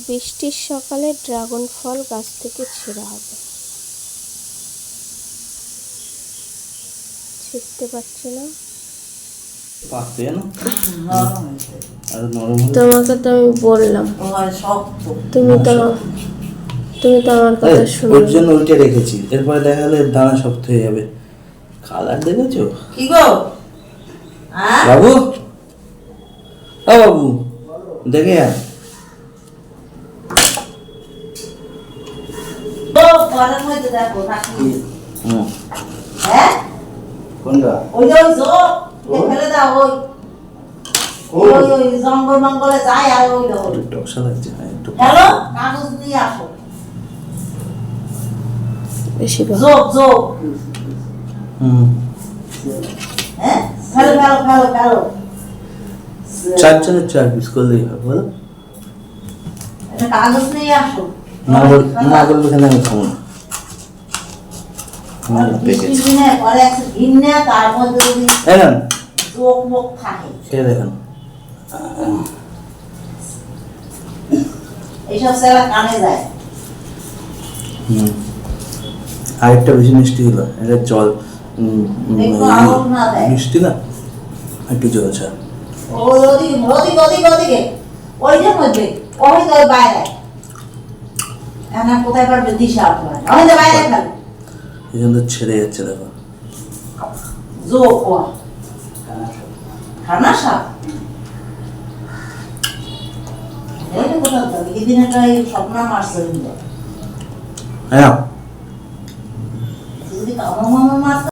বৃষ্টির সকালে ড্রাগন ফল গাছ থেকে ছিঁড়া হবে। ছিঁড়তে পারছি না। তোমাকে তো আমি বললাম, তুমি তো আমার কথা শুনো। ওর জন্য উল্টে রেখেছি, এরপরে দেখা গেলে দানা শক্ত হয়ে যাবে। কালার দেখেছো কি গো? বাবু, ও বাবু, দেখে আয়। ঘরের মধ্যে দেখো নাকি? কোনটা? ওই ফেলে দাও। ওই জঙ্গল মঙ্গলে যায় আর ওই একটু টকসা লাগছে। একটু হ্যালো, কাগজ নিয়ে আসো। বেশি যোগ হ্যাঁ, ফেলো। 4 জনের 4 পিস করলেই হবে, বলো? একটা কাগজ নিয়ে আসো। না বলবে কেন? আমি খাবো না। পরে একটা ঘিন্নে, তার মধ্যে যদি চোখ মুখ থাকে, খেয়ে দেখেন। এইসব সেরা কানে যায়। আরেকটা বেশি মিষ্টি হলো, এটা জল মিষ্টি না, একটু জল ছা। ওদিকে ওইটার মধ্যে ওই তো বাইরে কোথায় পারবে দিশা আপনার বাইরে ফেল। এই জন্য ছেড়ে যাচ্ছে, দেখো। খানা সাপ কোথাও এদিন একটা স্বপ্ন মারছে হ্যাঁ, যদি কামড় মারছে